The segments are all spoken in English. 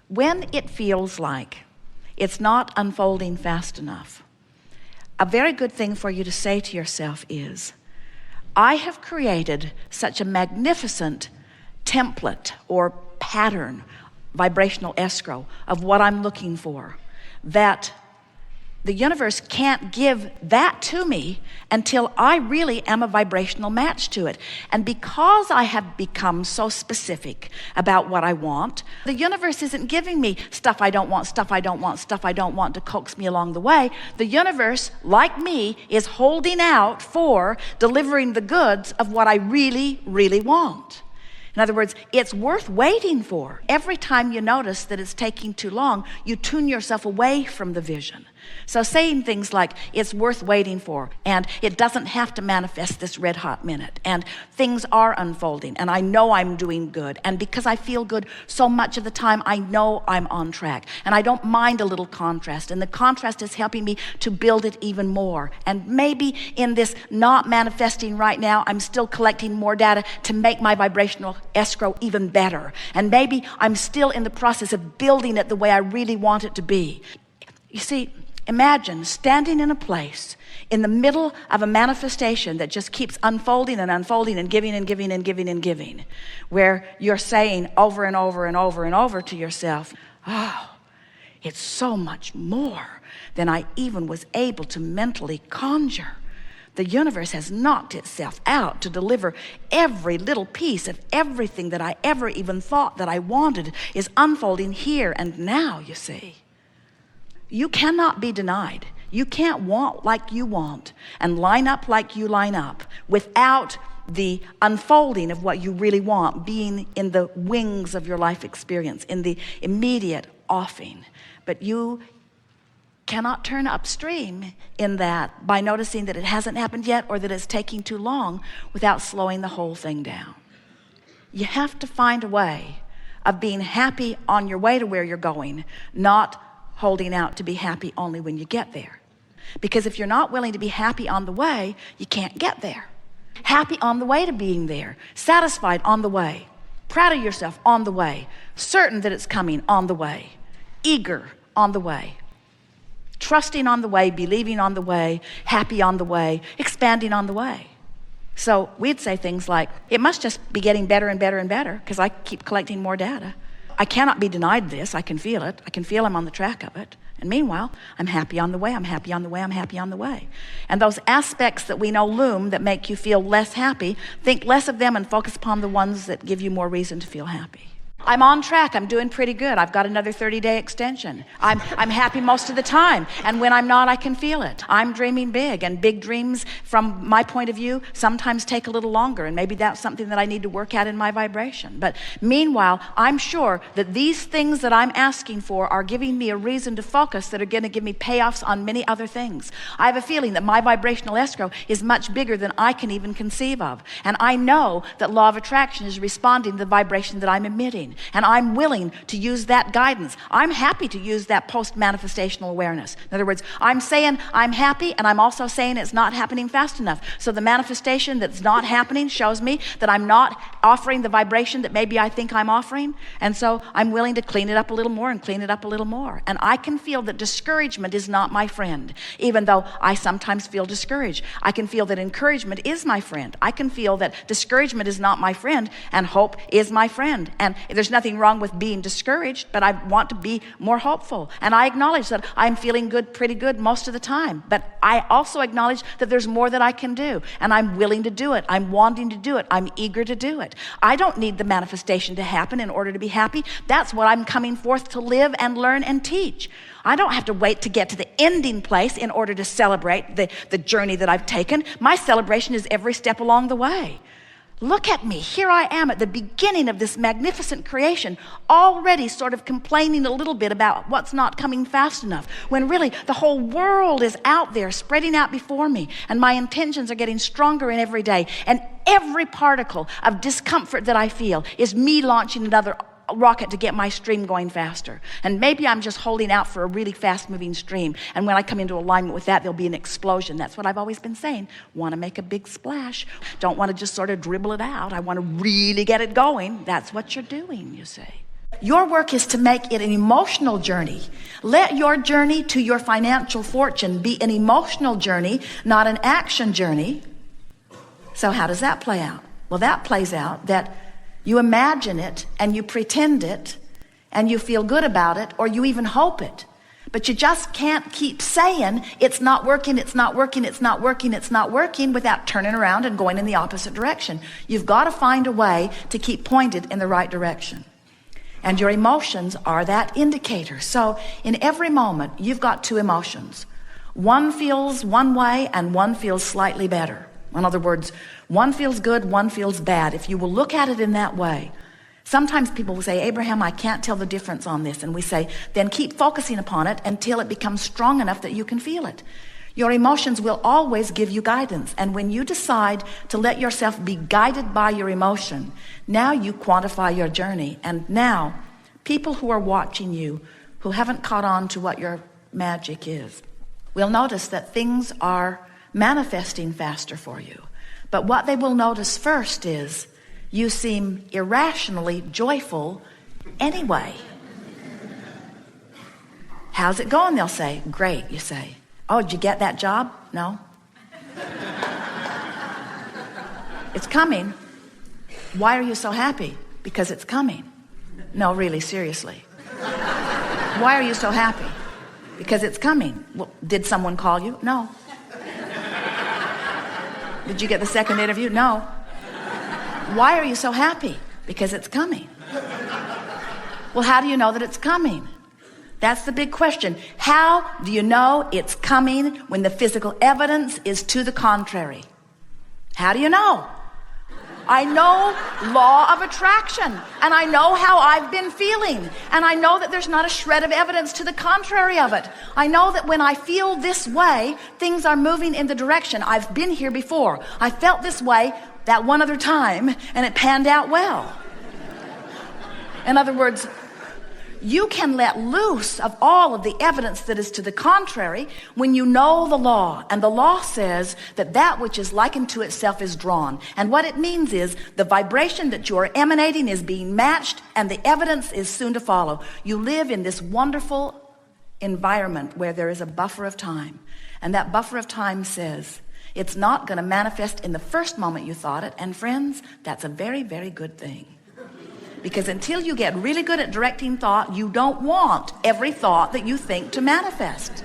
When it feels like it's not unfolding fast enough, a very good thing for you to say to yourself is, I have created such a magnificent template or pattern, vibrational escrow, of what I'm looking for, that the universe can't give that to me until I really am a vibrational match to it. And because I have become so specific about what I want, the universe isn't giving me stuff I don't want, stuff I don't want, stuff I don't want to coax me along the way. The universe, like me, is holding out for delivering the goods of what I really, really want. In other words, it's worth waiting for. Every time you notice that it's taking too long, you tune yourself away from the vision. So saying things like, it's worth waiting for, and it doesn't have to manifest this red hot minute, and things are unfolding, and I know I'm doing good, and because I feel good so much of the time, I know I'm on track, and I don't mind a little contrast, and the contrast is helping me to build it even more. And maybe in this not manifesting right now, I'm still collecting more data to make my vibrational escrow even better. And maybe I'm still in the process of building it the way I really want it to be. You see, imagine standing in a place in the middle of a manifestation that just keeps unfolding and unfolding and giving and giving and giving and giving, where you're saying over and over and over and over to yourself, oh, it's so much more than I even was able to mentally conjure. The universe has knocked itself out to deliver every little piece of everything that I ever even thought that I wanted is unfolding here and now, you see. You cannot be denied. You can't want like you want and line up like you line up without the unfolding of what you really want being in the wings of your life experience, in the immediate offing. But you cannot turn upstream in that by noticing that it hasn't happened yet or that it's taking too long without slowing the whole thing down. You have to find a way of being happy on your way to where you're going, not holding out to be happy only when you get there. Because if you're not willing to be happy on the way, you can't get there. Happy on the way to being there, satisfied on the way, proud of yourself on the way, certain that it's coming on the way, eager on the way, trusting on the way, believing on the way, happy on the way, expanding on the way. So we'd say things like, it must just be getting better and better and better because I keep collecting more data. I cannot be denied this. I can feel it. I can feel I'm on the track of it. And meanwhile, I'm happy on the way. I'm happy on the way. I'm happy on the way. And those aspects that we know loom that make you feel less happy, think less of them and focus upon the ones that give you more reason to feel happy. I'm on track. I'm doing pretty good. I've got another 30-day extension. I'm happy most of the time. And when I'm not, I can feel it. I'm dreaming big, and big dreams, from my point of view, sometimes take a little longer, and maybe that's something that I need to work at in my vibration. But meanwhile, I'm sure that these things that I'm asking for are giving me a reason to focus that are going to give me payoffs on many other things. I have a feeling that my vibrational escrow is much bigger than I can even conceive of. And I know that law of attraction is responding to the vibration that I'm emitting. And I'm willing to use that guidance. I'm happy to use that post-manifestational awareness. In other words, I'm saying I'm happy, and I'm also saying it's not happening fast enough. So the manifestation that's not happening shows me that I'm not offering the vibration that maybe I think I'm offering. And so I'm willing to clean it up a little more and clean it up a little more. And I can feel that discouragement is not my friend, even though I sometimes feel discouraged. I can feel that encouragement is my friend. I can feel that discouragement is not my friend and hope is my friend. And there's nothing wrong with being discouraged, but I want to be more hopeful. And I acknowledge that I'm feeling good, pretty good most of the time. But I also acknowledge that there's more that I can do. And I'm willing to do it. I'm wanting to do it. I'm eager to do it. I don't need the manifestation to happen in order to be happy. That's what I'm coming forth to live and learn and teach. I don't have to wait to get to the ending place in order to celebrate the journey that I've taken. My celebration is every step along the way. Look at me. Here I am at the beginning of this magnificent creation, already sort of complaining a little bit about what's not coming fast enough, when really the whole world is out there spreading out before me, and my intentions are getting stronger in every day, and every particle of discomfort that I feel is me launching another rocket to get my stream going faster. And maybe I'm just holding out for a really fast moving stream, and when I come into alignment with that, there'll be an explosion. That's what I've always been saying. Want to make a big splash. Don't want to just sort of dribble it out. I want to really get it going. That's what you're doing, you see. Your work is to make it an emotional journey. Let your journey to your financial fortune be an emotional journey, not an action journey. So how does that play out? Well, that plays out that you imagine it and you pretend it and you feel good about it, or you even hope it. But you just can't keep saying it's not working, it's not working, it's not working, it's not working without turning around and going in the opposite direction. You've got to find a way to keep pointed in the right direction. And your emotions are that indicator. So in every moment, you've got two emotions. One feels one way and one feels slightly better. In other words, one feels good, one feels bad. If you will look at it in that way. Sometimes people will say, Abraham, I can't tell the difference on this. And we say, then keep focusing upon it until it becomes strong enough that you can feel it. Your emotions will always give you guidance. And when you decide to let yourself be guided by your emotion, now you quantify your journey. And now people who are watching you, who haven't caught on to what your magic is, will notice that things are manifesting faster for you. But what they will notice first is you seem irrationally joyful anyway. How's it going? They'll say, great. You say, oh, did you get that job? No. It's coming. Why are you so happy? Because it's coming. No, really, seriously. Why are you so happy? Because it's coming. Well, did someone call you? No. Did you get the second interview? No. Why are you so happy? Because it's coming. Well, how do you know that it's coming? That's the big question. How do you know it's coming when the physical evidence is to the contrary? How do you know? I know law of attraction, and I know how I've been feeling, and I know that there's not a shred of evidence to the contrary of it. I know that when I feel this way, things are moving in the direction. I've been here before. I felt this way that one other time, and it panned out well. In other words, you can let loose of all of the evidence that is to the contrary when you know the law. And the law says that that which is likened to itself is drawn. And what it means is the vibration that you are emanating is being matched, and the evidence is soon to follow. You live in this wonderful environment where there is a buffer of time. And that buffer of time says it's not going to manifest in the first moment you thought it. And friends, that's a very, very good thing. Because until you get really good at directing thought, you don't want every thought that you think to manifest.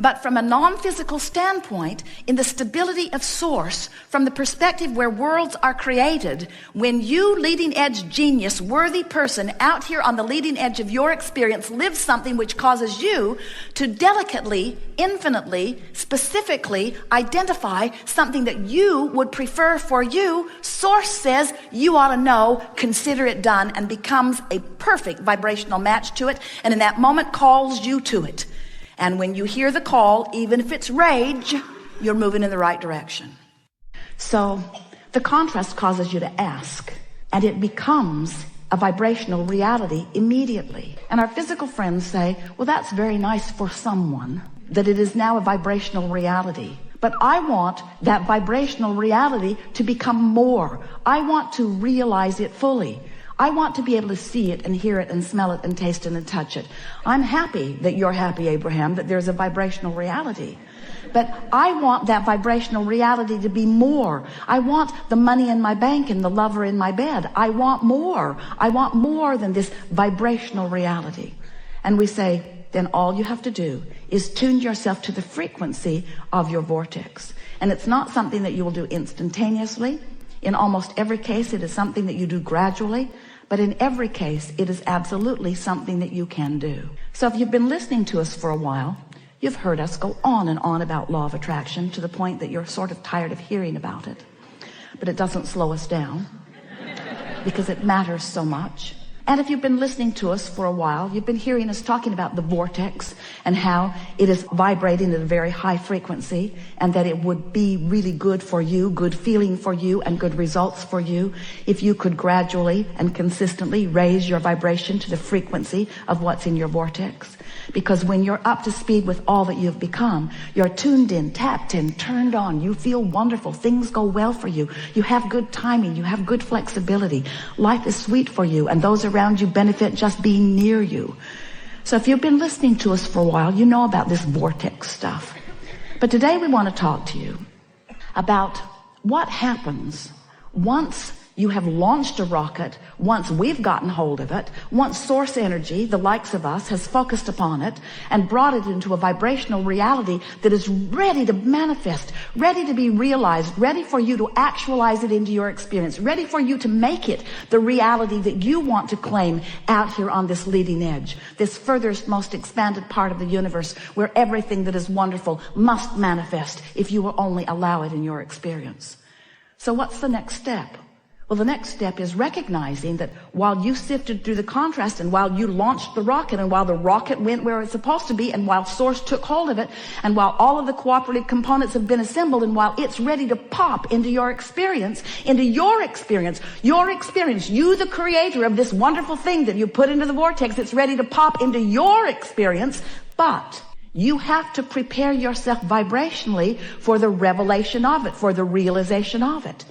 But from a non-physical standpoint, in the stability of source, from the perspective where worlds are created, when you, leading edge genius, worthy person out here on the leading edge of your experience, live something which causes you to delicately, infinitely, specifically identify something that you would prefer for you, source says you ought to know, consider it done, and becomes a perfect vibrational match to it, and in that moment calls you to it. And when you hear the call, even if it's rage, you're moving in the right direction. So the contrast causes you to ask, and it becomes a vibrational reality immediately. And our physical friends say, well, that's very nice for someone, that it is now a vibrational reality. But I want that vibrational reality to become more. I want to realize it fully. I want to be able to see it and hear it and smell it and taste it and touch it. I'm happy that you're happy, Abraham, that there's a vibrational reality. But I want that vibrational reality to be more. I want the money in my bank and the lover in my bed. I want more. I want more than this vibrational reality. And we say, then all you have to do is tune yourself to the frequency of your vortex. And it's not something that you will do instantaneously. In almost every case, it is something that you do gradually. But in every case, it is absolutely something that you can do. So if you've been listening to us for a while, you've heard us go on and on about law of attraction to the point that you're sort of tired of hearing about it. But it doesn't slow us down because it matters so much. And if you've been listening to us for a while, you've been hearing us talking about the vortex and how it is vibrating at a very high frequency, and that it would be really good for you, good feeling for you, and good results for you if you could gradually and consistently raise your vibration to the frequency of what's in your vortex. Because when you're up to speed with all that you've become, you're tuned in, tapped in, turned on. You feel wonderful. Things go well for you. You have good timing. You have good flexibility. Life is sweet for you, and those around you benefit just being near you. So if you've been listening to us for a while, you know about this vortex stuff. But today we want to talk to you about what happens once you have launched a rocket, once we've gotten hold of it, once source energy, the likes of us, has focused upon it and brought it into a vibrational reality that is ready to manifest, ready to be realized, ready for you to actualize it into your experience, ready for you to make it the reality that you want to claim out here on this leading edge, this furthest, most expanded part of the universe where everything that is wonderful must manifest if you will only allow it in your experience. So what's the next step? Well, the next step is recognizing that while you sifted through the contrast, and while you launched the rocket, and while the rocket went where it's supposed to be, and while source took hold of it, and while all of the cooperative components have been assembled, and while it's ready to pop into your experience, you, the creator of this wonderful thing that you put into the vortex, it's ready to pop into your experience, but you have to prepare yourself vibrationally for the revelation of it, for the realization of it.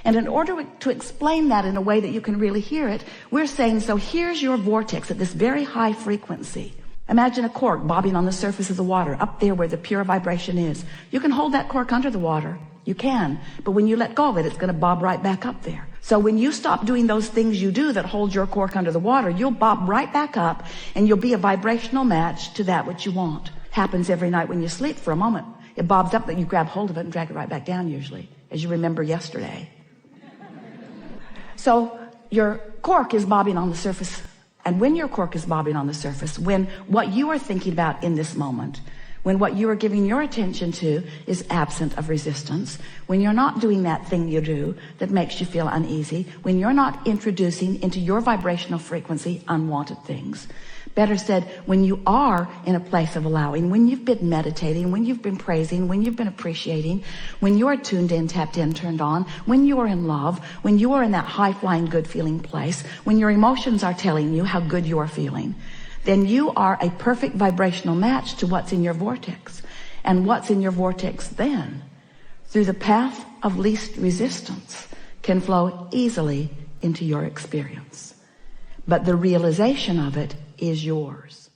And in order to explain that in a way that you can really hear it, we're saying, so here's your vortex at this very high frequency. Imagine a cork bobbing on the surface of the water, up there where the pure vibration is. You can hold that cork under the water. You can. But when you let go of it, it's going to bob right back up there. So when you stop doing those things you do that hold your cork under the water, you'll bob right back up, and you'll be a vibrational match to that which you want. Happens every night when you sleep for a moment. It bobs up, but you grab hold of it and drag it right back down usually, as you remember yesterday. So your cork is bobbing on the surface. And when your cork is bobbing on the surface, when what you are thinking about in this moment, when what you are giving your attention to is absent of resistance, when you're not doing that thing you do that makes you feel uneasy, when you're not introducing into your vibrational frequency unwanted things, better said, when you are in a place of allowing, when you've been meditating, when you've been praising, when you've been appreciating, when you're tuned in, tapped in, turned on, when you are in love, when you are in that high-flying, good-feeling place, when your emotions are telling you how good you are feeling, then you are a perfect vibrational match to what's in your vortex. And what's in your vortex then, through the path of least resistance, can flow easily into your experience. But the realization of it is yours.